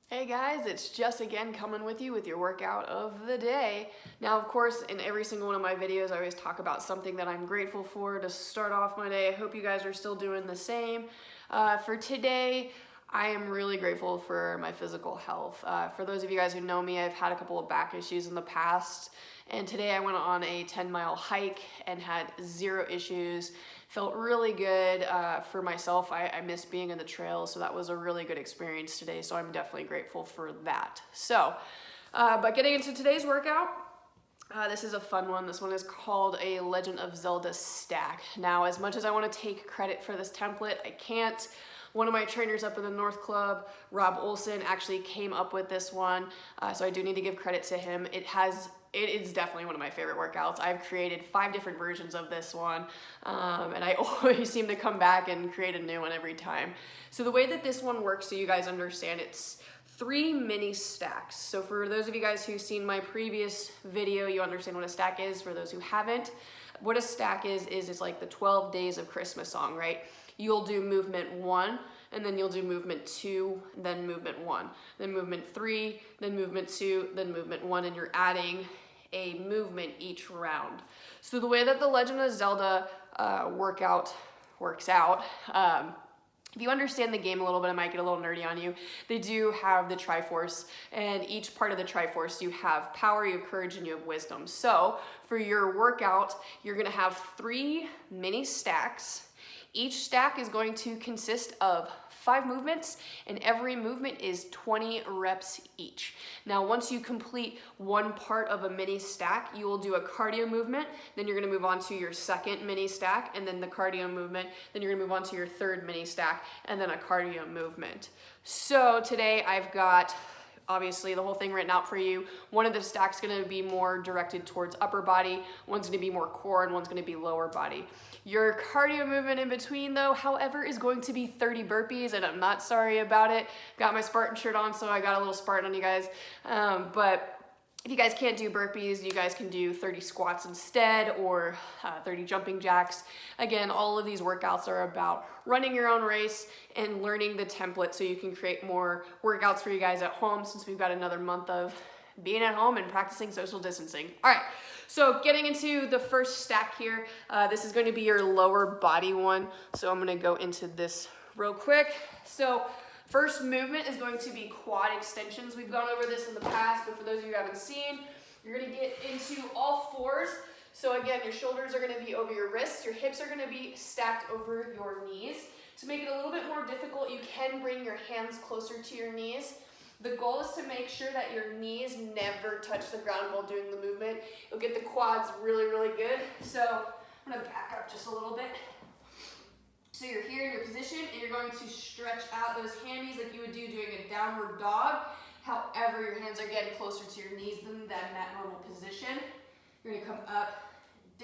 Hey guys, it's Jess again coming with you with your workout of the day. Now, of course, in every single one of my videos, I always talk about something that I'm grateful for to start off my day. I hope you guys are still doing the same. For today, I am really grateful for my physical health. For those of you guys who know me, I've had a couple of back issues in the past, and today I went on a 10-mile hike and had zero issues. Felt really good for myself. I miss being in the trails, so that was a really good experience today, so I'm definitely grateful for that. So, but getting into today's workout, this is a fun one. This one is called a Legend of Zelda stack. Now, as much as I want to take credit for this template, I can't. One of my trainers up in the North Club, Rob Olson, actually came up with this one, so I do need to give credit to him. It is definitely one of my favorite workouts. I've created 5 different versions of this one, and I always seem to come back and create a new one every time. So the way that this one works, so you guys understand, it's 3 mini stacks. So for those of you guys who've seen my previous video, you understand what a stack is. For those who haven't, what a stack is it's like the 12 days of Christmas song, right? You'll do movement 1, and then you'll do movement 2, then movement 1, then movement 3, then movement 2, then movement 1, and you're adding a movement each round. So the way that the Legend of Zelda workout works out, if you understand the game a little bit, I might get a little nerdy on you. They do have the Triforce, and each part of the Triforce, you have power, you have courage, and you have wisdom. So for your workout, you're gonna have 3 mini stacks. Each stack is going to consist of 5 movements, and every movement is 20 reps each. Now, once you complete one part of a mini stack, you will do a cardio movement, then you're gonna move on to your second mini stack, and then the cardio movement, then you're gonna move on to your third mini stack, and then a cardio movement. So today I've got obviously the whole thing written out for you. One of the stacks gonna be more directed towards upper body, one's gonna be more core, and one's gonna be lower body. Your cardio movement in between though, however, is going to be 30 burpees, and I'm not sorry about it. Got my Spartan shirt on, so I got a little Spartan on you guys. But if you guys can't do burpees, you guys can do 30 squats instead, or 30 jumping jacks. Again, all of these workouts are about running your own race and learning the template so you can create more workouts for you guys at home, since we've got another month of being at home and practicing social distancing. All right, so getting into the first stack here, this is going to be your lower body one. So I'm gonna go into this real quick. So first movement is going to be quad extensions. We've gone over this in the past, but for those of you who haven't seen, you're gonna get into all 4s. So again, your shoulders are gonna be over your wrists, your hips are gonna be stacked over your knees. To make it a little bit more difficult, you can bring your hands closer to your knees. The goal is to make sure that your knees never touch the ground while doing the movement. You'll get the quads really, really good. So I'm gonna back up just a little bit. So you're here in your position, and you're going to stretch out those handies like you would do doing a downward dog. However, your hands are getting closer to your knees than that in that normal position. You're gonna come up, and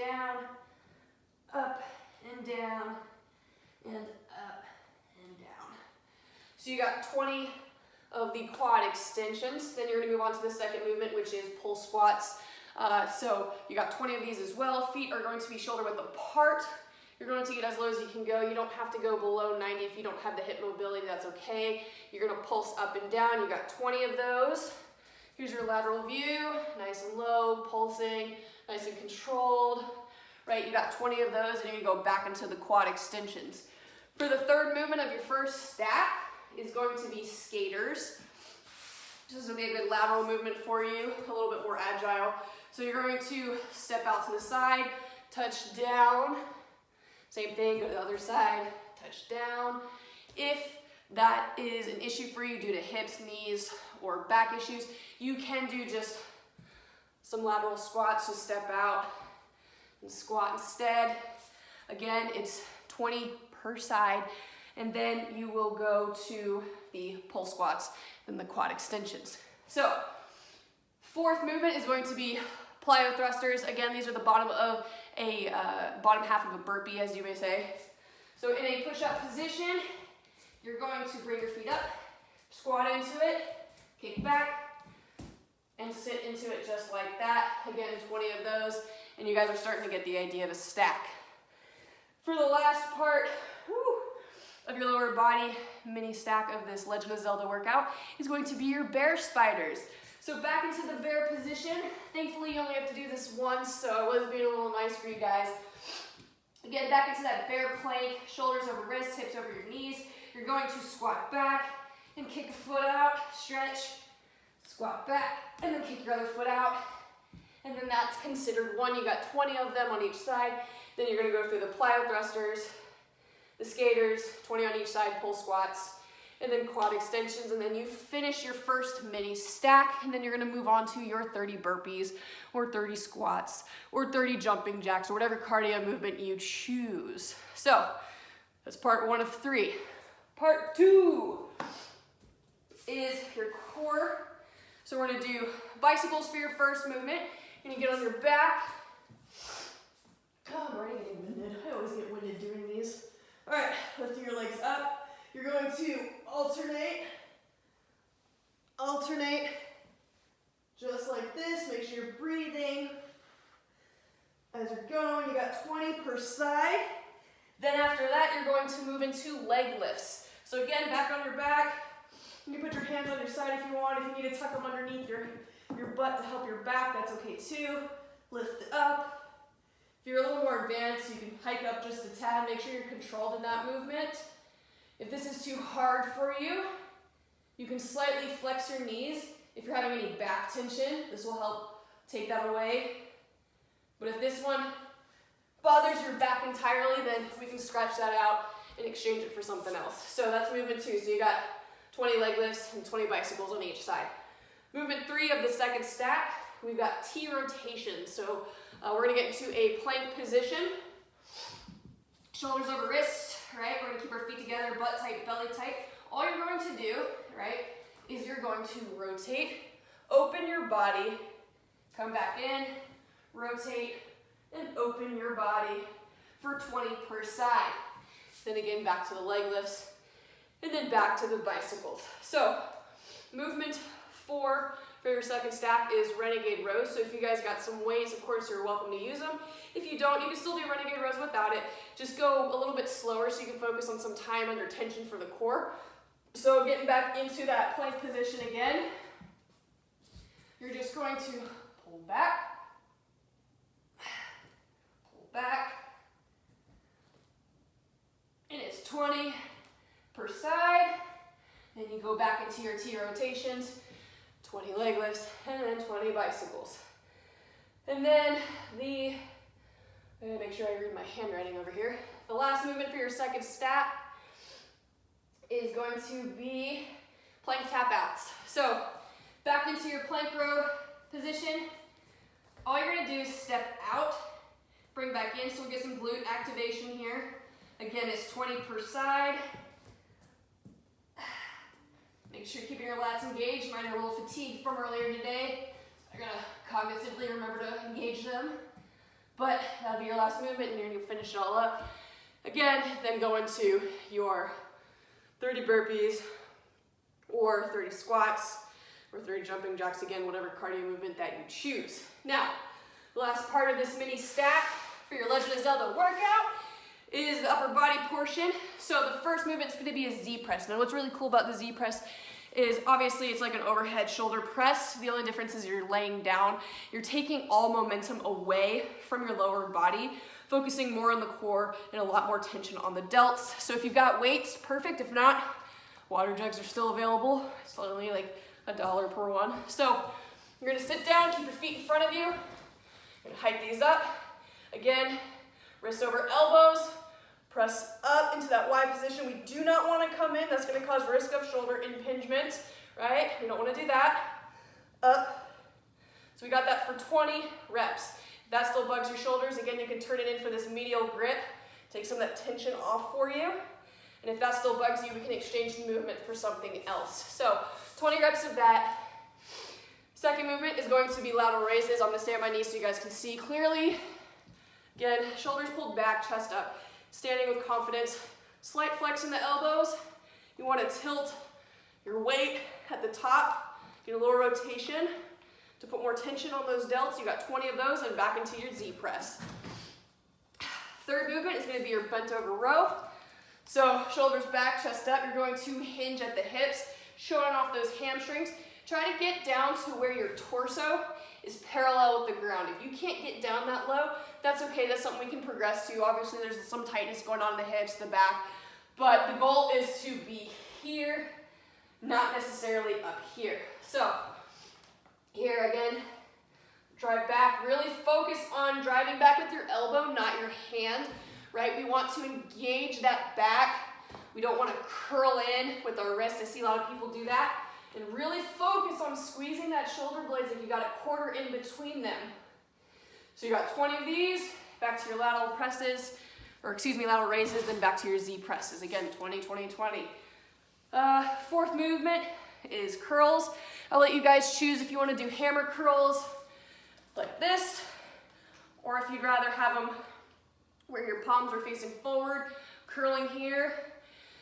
down, and up, and down. So you got 20 of the quad extensions. Then you're gonna move on to the second movement, which is pull squats. So you got 20 of these as well. Feet are going to be shoulder width apart. You're going to get as low as you can go. You don't have to go below 90 if you don't have the hip mobility, that's okay. You're gonna pulse up and down. You got 20 of those. Here's your lateral view, nice and low, pulsing, nice and controlled, right? You got 20 of those, and you're gonna go back into the quad extensions. For the third movement of your first stack is going to be skaters. This will be a good lateral movement for you, a little bit more agile. So you're going to step out to the side, touch down. Same thing, go to the other side, touch down. If that is an issue for you due to hips, knees, or back issues, you can do just some lateral squats, just step out and squat instead. Again, it's 20 per side, and then you will go to the pull squats and the quad extensions. So, fourth movement is going to be plyo thrusters. Again, these are the bottom of a bottom half of a burpee, as you may say. So in a push-up position, you're going to bring your feet up, squat into it, kick back, and sit into it just like that. Again, 20 of those, and you guys are starting to get the idea of a stack. For the last part, of your lower body mini stack of this Legend of Zelda workout is going to be your bear spiders. So back into the bear position. Thankfully, you only have to do this once, so I was being a little nice for you guys. Again, back into that bear plank, shoulders over wrists, hips over your knees. You're going to squat back and kick a foot out, stretch, squat back, and then kick your other foot out. And then that's considered one. You got 20 of them on each side. Then you're gonna go through the plyo thrusters, the skaters, 20 on each side, pull squats, and then quad extensions, and then you finish your first mini stack, and then you're gonna move on to your 30 burpees, or 30 squats, or 30 jumping jacks, or whatever cardio movement you choose. So, that's part 1 of 3. Part 2 is your core. So we're gonna do bicycles for your first movement. You're gonna get on your back. Oh, I'm already getting winded. I always get winded doing these. All right, lifting your legs up. You're going to alternate, just like this. Make sure you're breathing as you're going. You got 20 per side. Then after that, you're going to move into leg lifts. So again, back on your back. You can put your hands on your side if you want. If you need to tuck them underneath your butt to help your back, that's okay too. Lift it up. If you're a little more advanced, you can hike up just a tad. Make sure you're controlled in that movement. If this is too hard for you, you can slightly flex your knees. If you're having any back tension, this will help take that away. But if this one bothers your back entirely, then we can scratch that out and exchange it for something else. So that's movement 2. So you got 20 leg lifts and 20 bicycles on each side. Movement 3 of the second stack, we've got T rotations. So we're gonna get into a plank position. Shoulders over wrists, right? We're gonna keep our feet together, butt tight, belly tight. All you're going to do, right, is you're going to rotate, open your body, come back in, rotate, and open your body for 20 per side. Then again, back to the leg lifts, and then back to the bicycles. So, movement 4 for your second stack is renegade rows. So if you guys got some weights, of course, you're welcome to use them. If you don't, you can still do renegade rows without it. Just go a little bit slower so you can focus on some time under tension for the core. So getting back into that plank position again, you're just going to pull back, and it's 20 per side. Then you go back into your T rotations, 20 leg lifts, and then 20 bicycles. And then I'm gonna make sure I read my handwriting over here. The last movement for your second stack is going to be plank tap outs. So back into your plank row position. All you're gonna do is step out, bring back in, so we'll get some glute activation here. Again, it's 20 per side. Make sure you're keeping your lats engaged. Mine are a little fatigued from earlier today. I'm gonna cognitively remember to engage them. But that'll be your last movement, and you're gonna finish it all up. Again, then go into your 30 burpees, or 30 squats, or 30 jumping jacks, again, whatever cardio movement that you choose. Now, the last part of this mini stack for your Legend of Zelda workout is the upper body portion. So the first movement is gonna be a Z press. Now what's really cool about the Z press is obviously it's like an overhead shoulder press. The only difference is you're laying down. You're taking all momentum away from your lower body, focusing more on the core and a lot more tension on the delts. So if you've got weights, perfect. If not, water jugs are still available. It's only like $1 per one. So you're gonna sit down, keep your feet in front of you. You're gonna hike these up. Again, wrists over elbows. Press up into that Y position. We do not want to come in. That's going to cause risk of shoulder impingement, right? We don't want to do that. Up. So we got that for 20 reps. If that still bugs your shoulders, again, you can turn it in for this medial grip. Take some of that tension off for you. And if that still bugs you, we can exchange the movement for something else. So 20 reps of that. Second movement is going to be lateral raises. I'm going to stay on my knees so you guys can see clearly. Again, shoulders pulled back, chest up. Standing with confidence, slight flex in the elbows. You want to tilt your weight at the top, get a little rotation to put more tension on those delts. You got 20 of those and back into your Z press. Third movement is going to be your bent over row. So shoulders back, chest up. You're going to hinge at the hips, showing off those hamstrings. Try to get down to where your torso is parallel with the ground. If you can't get down that low, that's okay. That's something we can progress to. Obviously, there's some tightness going on in the hips, the back, but the goal is to be here, not necessarily up here. So here again, drive back. Really focus on driving back with your elbow, not your hand, right? We want to engage that back. We don't want to curl in with our wrist. I see a lot of people do that. And really focus on squeezing that shoulder blades like you got a quarter in between them. So you got 20 of these, back to your lateral presses, or excuse me, lateral raises, then back to your Z presses. Again, 20, 20, 20. Fourth movement is curls. I'll let you guys choose if you want to do hammer curls like this, or if you'd rather have them where your palms are facing forward, curling here.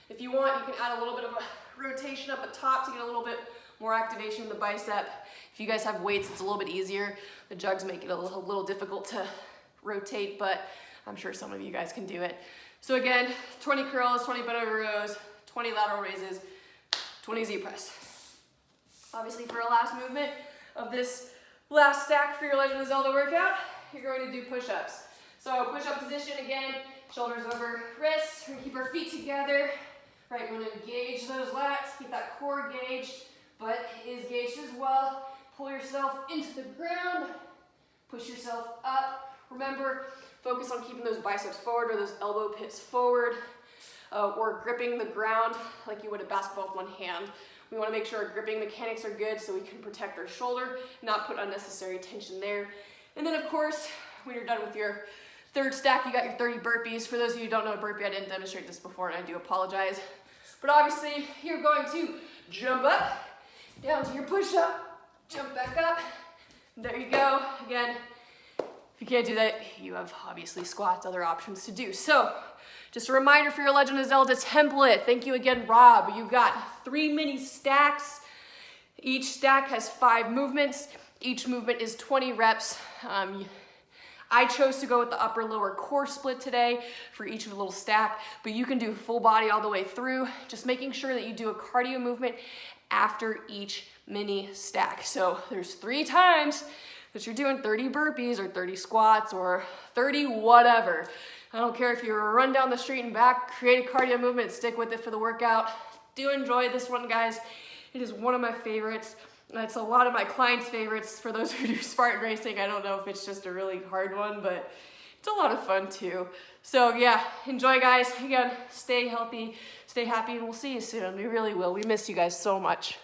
If you want, you can add a little bit of a rotation up at top to get a little bit more activation in the bicep. If you guys have weights, it's a little bit easier. The jugs make it a little difficult to rotate, but I'm sure some of you guys can do it. So again, 20 curls, 20 bent over rows, 20 lateral raises, 20 Z press. Obviously for our last movement of this last stack for your Legend of Zelda workout, you're going to do push-ups. So push-up position again, shoulders over wrists. We're gonna keep our feet together. Right, we're gonna engage those lats, keep that core engaged, butt is engaged as well. Pull yourself into the ground, push yourself up. Remember, focus on keeping those biceps forward or those elbow pits forward, or gripping the ground like you would a basketball with one hand. We wanna make sure our gripping mechanics are good so we can protect our shoulder, not put unnecessary tension there. And then of course, when you're done with your third stack, you got your 30 burpees. For those of you who don't know a burpee, I didn't demonstrate this before and I do apologize. But obviously, you're going to jump up, down to your push-up, jump back up. There you go. Again, if you can't do that, you have obviously squats, other options to do. So, just a reminder for your Legend of Zelda template. Thank you again, Rob. You got 3 mini stacks. Each stack has 5 movements. Each movement is 20 reps. I chose to go with the upper-lower core split today for each of the little stack, but you can do full body all the way through, just making sure that you do a cardio movement after each mini stack. So there's 3 times that you're doing 30 burpees or 30 squats or 30 whatever. I don't care if you run down the street and back, create a cardio movement, stick with it for the workout. Do enjoy this one, guys. It is one of my favorites. It's a lot of my clients' favorites. For those who do Spartan racing, I don't know if it's just a really hard one, but it's a lot of fun too. So yeah, enjoy, guys. Again, stay healthy, stay happy, and we'll see you soon. We really will. We miss you guys so much.